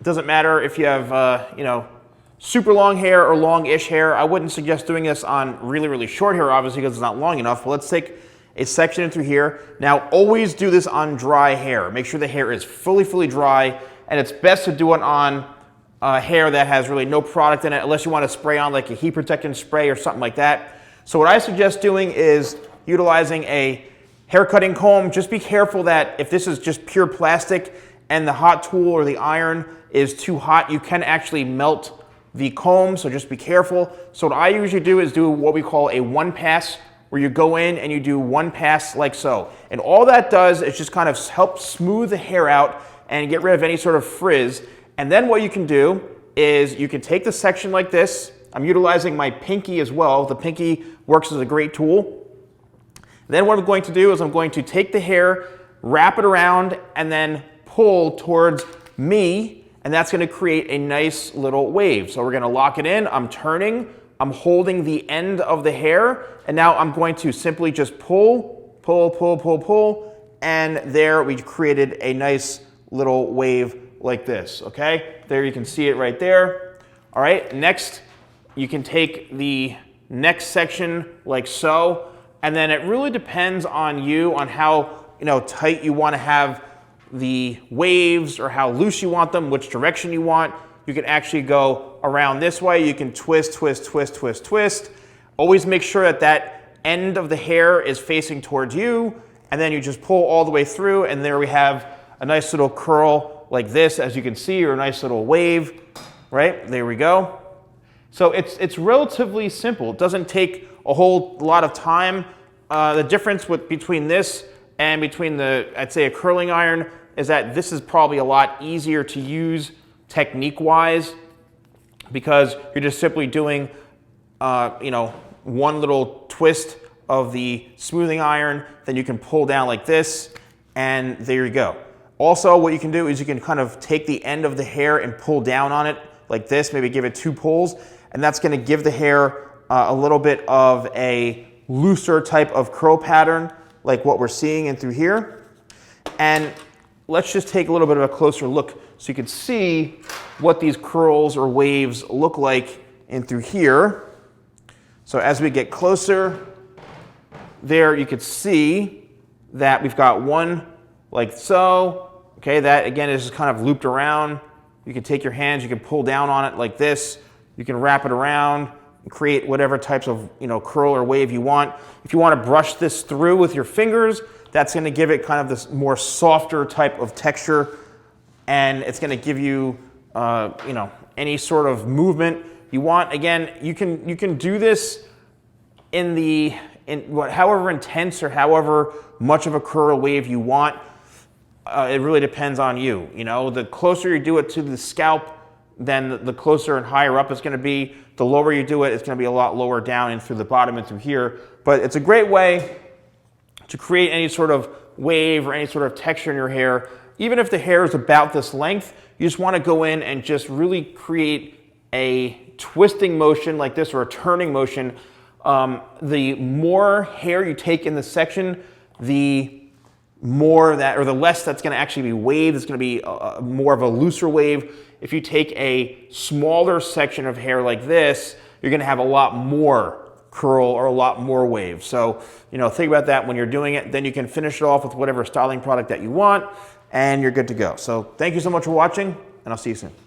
doesn't matter if you have, you know, super long hair or long-ish hair. I wouldn't suggest doing this on really, really short hair, obviously, because it's not long enough. But let's take a section in through here. Now, always do this on dry hair. Make sure the hair is fully dry, and it's best to do it on hair that has really no product in it, unless you want to spray on like a heat protectant spray or something like that. So what I suggest doing is utilizing a hair cutting comb. Just be careful that if this is just pure plastic and the hot tool or the iron is too hot, you can actually melt the comb, so just be careful. So what I usually do is do what we call a one pass, where you go in and you do one pass like so. And all that does is just kind of help smooth the hair out and get rid of any sort of frizz. And then what you can do is you can take the section like this. I'm utilizing my pinky as well. The pinky works as a great tool. Then what I'm going to do is I'm going to take the hair, wrap it around, and then pull towards me, and that's going to create a nice little wave. So we're going to lock it in. I'm turning, I'm holding the end of the hair, and now I'm going to simply just pull, and there we created a nice little wave like this, okay? There you can see it right there. All right, next you can take the next section like so, and then it really depends on you on how, you know, tight you want to have the waves or how loose you want them, which direction you want. You can actually go around this way. You can twist. Always make sure that that end of the hair is facing towards you, and then you just pull all the way through, and there we have a nice little curl like this, as you can see, or a nice little wave, right? There we go. So it's relatively simple. It doesn't take a whole lot of time. The difference between this and between I'd say a curling iron, is that this is probably a lot easier to use technique-wise, because you're just simply doing, you know, one little twist of the smoothing iron, then you can pull down like this, and there you go. Also, what you can do is you can kind of take the end of the hair and pull down on it like this, maybe give it 2 pulls, and that's going to give the hair a little bit of a looser type of curl pattern, like what we're seeing in through here. And let's just take a little bit of a closer look so you can see what these curls or waves look like in through here. So as we get closer, there you can see that we've got one like so. Okay, that again is just kind of looped around. You can take your hands, you can pull down on it like this. You can wrap it around and create whatever types of, you know, curl or wave you want. If you want to brush this through with your fingers, that's going to give it kind of this more softer type of texture, and it's going to give you, you know, any sort of movement you want. Again, you can do this in however intense or however much of a curl wave you want. It really depends on you. You know, the closer you do it to the scalp, then the closer and higher up it's going to be. The lower you do it, it's going to be a lot lower down and through the bottom and through here. But it's a great way to create any sort of wave or any sort of texture in your hair. Even if the hair is about this length, you just want to go in and just really create a twisting motion like this, or a turning motion. The more hair you take in the section, the more that, or the less that's going to actually be waved. It's going to be more of a looser wave. If you take a smaller section of hair like this, you're going to have a lot more curl or a lot more wave. So, you know, think about that when you're doing it. Then you can finish it off with whatever styling product that you want, and you're good to go. So thank you so much for watching, and I'll see you soon.